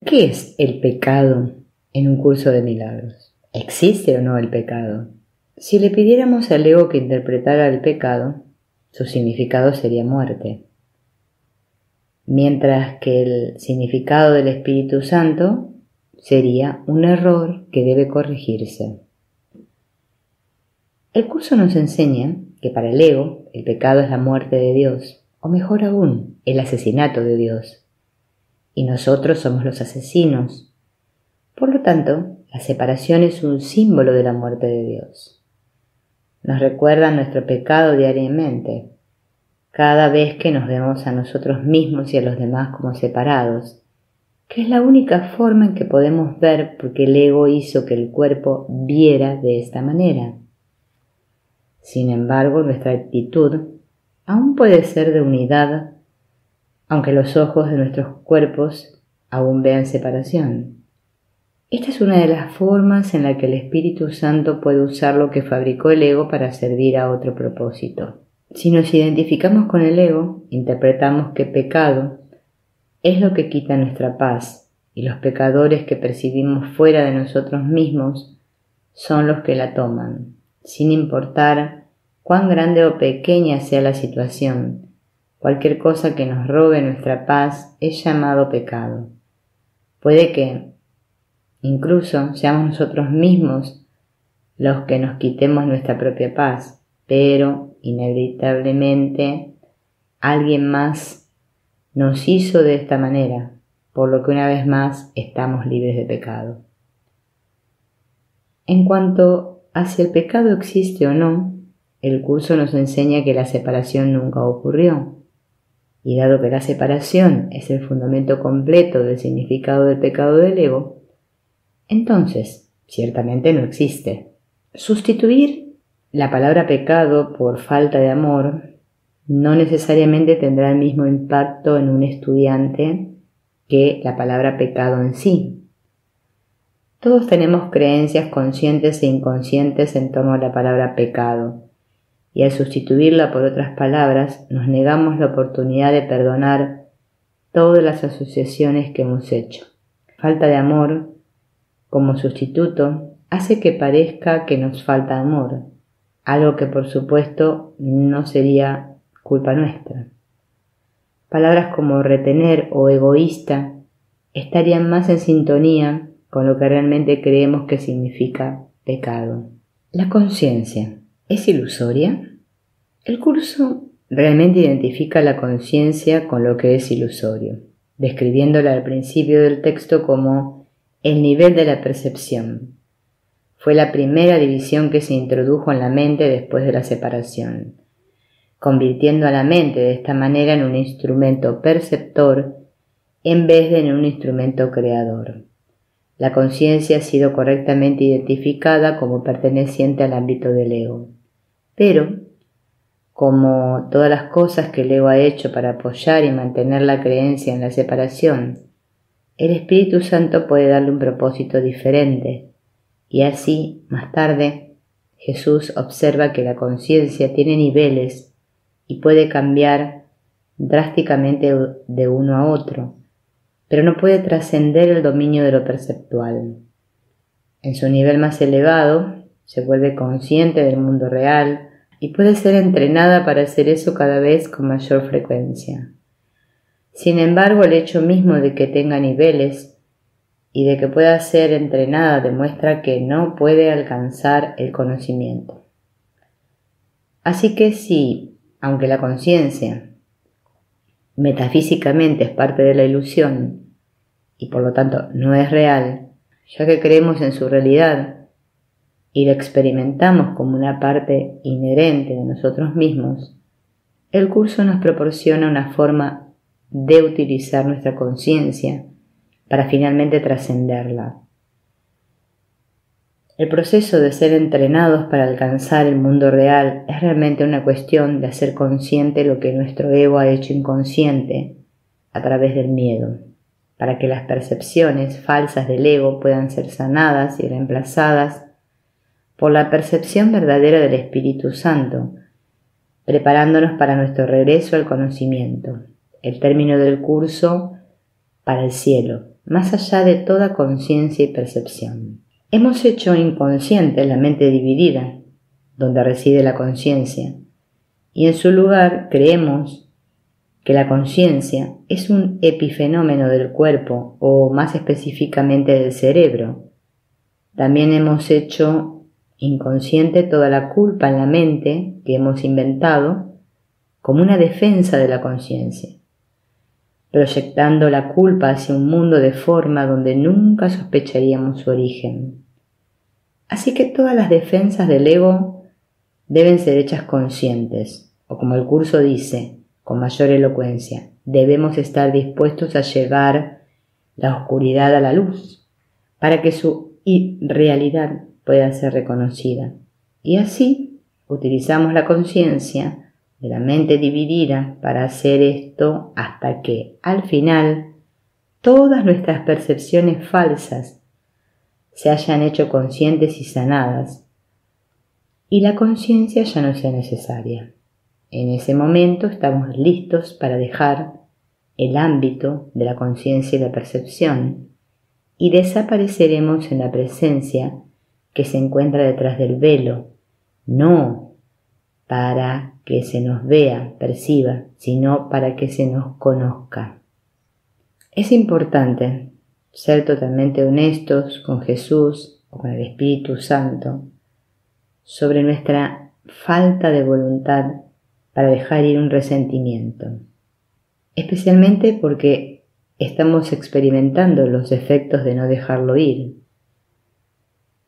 ¿Qué es el pecado en un curso de milagros? ¿Existe o no el pecado? Si le pidiéramos al ego que interpretara el pecado, su significado sería muerte, mientras que el significado del Espíritu Santo sería un error que debe corregirse. El curso nos enseña que para el ego el pecado es la muerte de Dios, o mejor aún, el asesinato de Dios, y nosotros somos los asesinos. Por lo tanto, la separación es un símbolo de la muerte de Dios. Nos recuerda nuestro pecado diariamente, cada vez que nos vemos a nosotros mismos y a los demás como separados, que es la única forma en que podemos ver porque el ego hizo que el cuerpo viera de esta manera. Sin embargo, nuestra actitud aún puede ser de unidad, aunque los ojos de nuestros cuerpos aún vean separación. Esta es una de las formas en la que el Espíritu Santo puede usar lo que fabricó el ego para servir a otro propósito. Si nos identificamos con el ego, interpretamos que pecado es lo que quita nuestra paz, y los pecadores que percibimos fuera de nosotros mismos son los que la toman, sin importar cuán grande o pequeña sea la situación. Cualquier cosa que nos robe nuestra paz es llamado pecado. Puede que incluso seamos nosotros mismos los que nos quitemos nuestra propia paz, pero inevitablemente alguien más nos hizo de esta manera, por lo que una vez más estamos libres de pecado. En cuanto a si el pecado existe o no, el curso nos enseña que la separación nunca ocurrió, y dado que la separación es el fundamento completo del significado del pecado del ego, entonces ciertamente no existe. Sustituir la palabra pecado por falta de amor no necesariamente tendrá el mismo impacto en un estudiante que la palabra pecado en sí. Todos tenemos creencias conscientes e inconscientes en torno a la palabra pecado, y al sustituirla por otras palabras nos negamos la oportunidad de perdonar todas las asociaciones que hemos hecho. Falta de amor, como sustituto, hace que parezca que nos falta amor, algo que por supuesto no sería culpa nuestra. Palabras como retener o egoísta estarían más en sintonía con lo que realmente creemos que significa pecado. La conciencia ¿es ilusoria? El curso realmente identifica la conciencia con lo que es ilusorio, describiéndola al principio del texto como el nivel de la percepción. Fue la primera división que se introdujo en la mente después de la separación, convirtiendo a la mente de esta manera en un instrumento perceptor en vez de en un instrumento creador. La conciencia ha sido correctamente identificada como perteneciente al ámbito del ego. Pero, como todas las cosas que el ego ha hecho para apoyar y mantener la creencia en la separación, el Espíritu Santo puede darle un propósito diferente, y así, más tarde, Jesús observa que la conciencia tiene niveles y puede cambiar drásticamente de uno a otro, pero no puede trascender el dominio de lo perceptual. En su nivel más elevado, se vuelve consciente del mundo real y puede ser entrenada para hacer eso cada vez con mayor frecuencia. Sin embargo, el hecho mismo de que tenga niveles y de que pueda ser entrenada demuestra que no puede alcanzar el conocimiento. Así que si, aunque la conciencia metafísicamente es parte de la ilusión y por lo tanto no es real, ya que creemos en su realidad y la experimentamos como una parte inherente de nosotros mismos, el curso nos proporciona una forma de utilizar nuestra conciencia para finalmente trascenderla. El proceso de ser entrenados para alcanzar el mundo real es realmente una cuestión de hacer consciente lo que nuestro ego ha hecho inconsciente a través del miedo, para que las percepciones falsas del ego puedan ser sanadas y reemplazadas por la percepción verdadera del Espíritu Santo, preparándonos para nuestro regreso al conocimiento, el término del curso para el cielo, más allá de toda conciencia y percepción. Hemos hecho inconsciente la mente dividida, donde reside la conciencia, y en su lugar creemos que la conciencia es un epifenómeno del cuerpo, o más específicamente del cerebro. También hemos hecho inconsciente toda la culpa en la mente que hemos inventado como una defensa de la conciencia, proyectando la culpa hacia un mundo de forma donde nunca sospecharíamos su origen. Así que todas las defensas del ego deben ser hechas conscientes, o como el curso dice, con mayor elocuencia, debemos estar dispuestos a llevar la oscuridad a la luz, para que su irrealidad pueda ser reconocida. Y así utilizamos la conciencia de la mente dividida para hacer esto hasta que, al final, todas nuestras percepciones falsas se hayan hecho conscientes y sanadas, y la conciencia ya no sea necesaria. En ese momento estamos listos para dejar el ámbito de la conciencia y la percepción, y desapareceremos en la presencia que se encuentra detrás del velo, no para que se nos vea, perciba, sino para que se nos conozca. Es importante ser totalmente honestos con Jesús o con el Espíritu Santo sobre nuestra falta de voluntad para dejar ir un resentimiento, especialmente porque estamos experimentando los efectos de no dejarlo ir.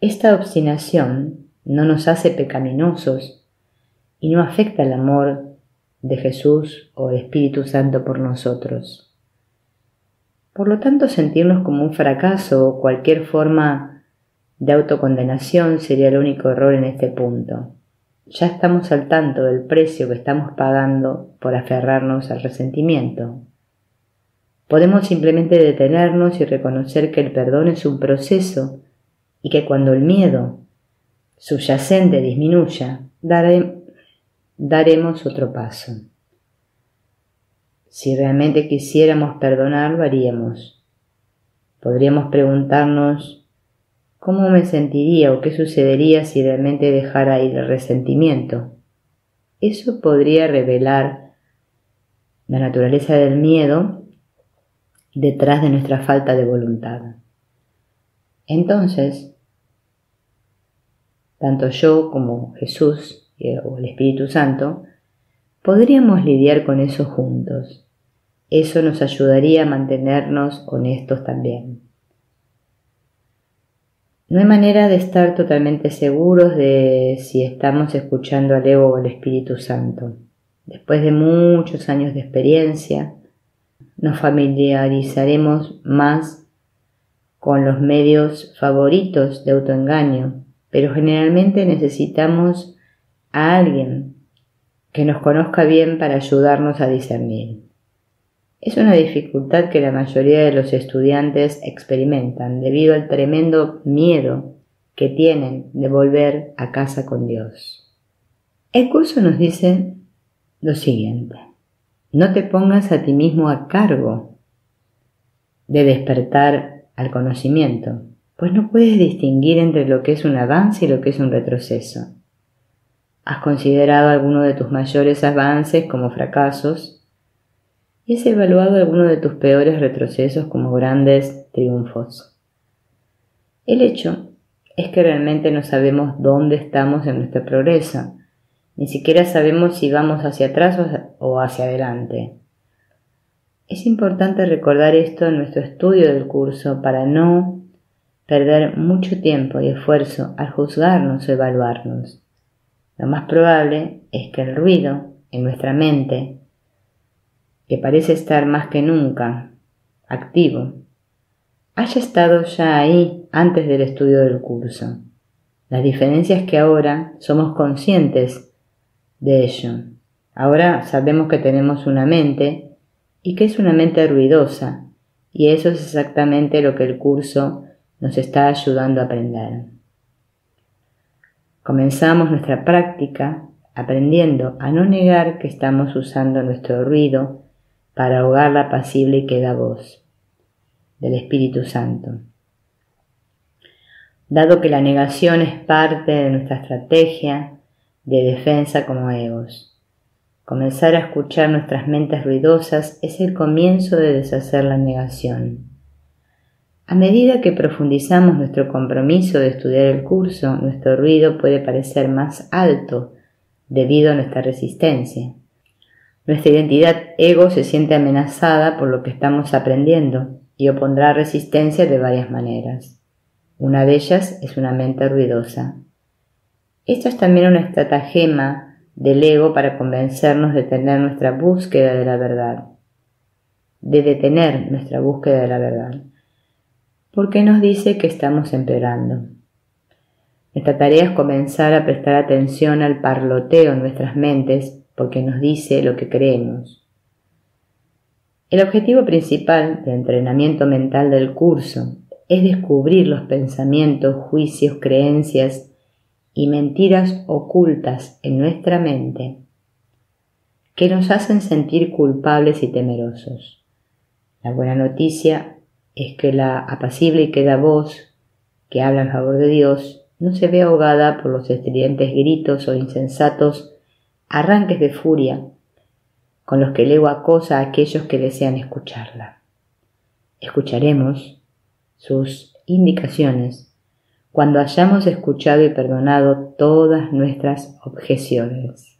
Esta obstinación no nos hace pecaminosos y no afecta el amor de Jesús o el Espíritu Santo por nosotros. Por lo tanto, sentirnos como un fracaso o cualquier forma de autocondenación sería el único error en este punto. Ya estamos al tanto del precio que estamos pagando por aferrarnos al resentimiento. Podemos simplemente detenernos y reconocer que el perdón es un proceso y que cuando el miedo subyacente disminuya, daremos otro paso. Si realmente quisiéramos perdonar, lo haríamos. Podríamos preguntarnos ¿cómo me sentiría o qué sucedería si realmente dejara ir el resentimiento? Eso podría revelar la naturaleza del miedo detrás de nuestra falta de voluntad. Entonces, tanto yo como Jesús o el Espíritu Santo podríamos lidiar con eso juntos. Eso nos ayudaría a mantenernos honestos también. No hay manera de estar totalmente seguros de si estamos escuchando al ego o al Espíritu Santo. Después de muchos años de experiencia, nos familiarizaremos más con los medios favoritos de autoengaño, pero generalmente necesitamos a alguien que nos conozca bien para ayudarnos a discernir. Es una dificultad que la mayoría de los estudiantes experimentan debido al tremendo miedo que tienen de volver a casa con Dios. El curso nos dice lo siguiente: no te pongas a ti mismo a cargo de despertar al conocimiento, pues no puedes distinguir entre lo que es un avance y lo que es un retroceso. ¿Has considerado alguno de tus mayores avances como fracasos? ¿Y has evaluado alguno de tus peores retrocesos como grandes triunfos? El hecho es que realmente no sabemos dónde estamos en nuestro progreso, ni siquiera sabemos si vamos hacia atrás o hacia adelante. Es importante recordar esto en nuestro estudio del curso para no perder mucho tiempo y esfuerzo al juzgarnos o evaluarnos. Lo más probable es que el ruido en nuestra mente, que parece estar más que nunca activo, haya estado ya ahí antes del estudio del curso. La diferencia es que ahora somos conscientes de ello. Ahora sabemos que tenemos una mente y que es una mente ruidosa, y eso es exactamente lo que el curso nos está ayudando a aprender. Comenzamos nuestra práctica aprendiendo a no negar que estamos usando nuestro ruido para ahogar la apacible y queda voz. del Espíritu Santo. Dado que la negación es parte de nuestra estrategia de defensa como egos, comenzar a escuchar nuestras mentes ruidosas es el comienzo de deshacer la negación. A medida que profundizamos nuestro compromiso de estudiar el curso, nuestro ruido puede parecer más alto debido a nuestra resistencia. Nuestra identidad ego se siente amenazada por lo que estamos aprendiendo y opondrá resistencia de varias maneras. Una de ellas es una mente ruidosa. Esto es también una estratagema del ego para convencernos de tener nuestra búsqueda de la verdad, de detener nuestra búsqueda de la verdad, porque nos dice que estamos empeorando. Nuestra tarea es comenzar a prestar atención al parloteo en nuestras mentes porque nos dice lo que creemos. El objetivo principal del entrenamiento mental del curso es descubrir los pensamientos, juicios, creencias y mentiras ocultas en nuestra mente que nos hacen sentir culpables y temerosos. La buena noticia es que la apacible y queda voz que habla en favor de Dios no se ve ahogada por los estridentes gritos o insensatos arranques de furia con los que el ego acosa a aquellos que desean escucharla. Escucharemos sus indicaciones cuando hayamos escuchado y perdonado todas nuestras objeciones.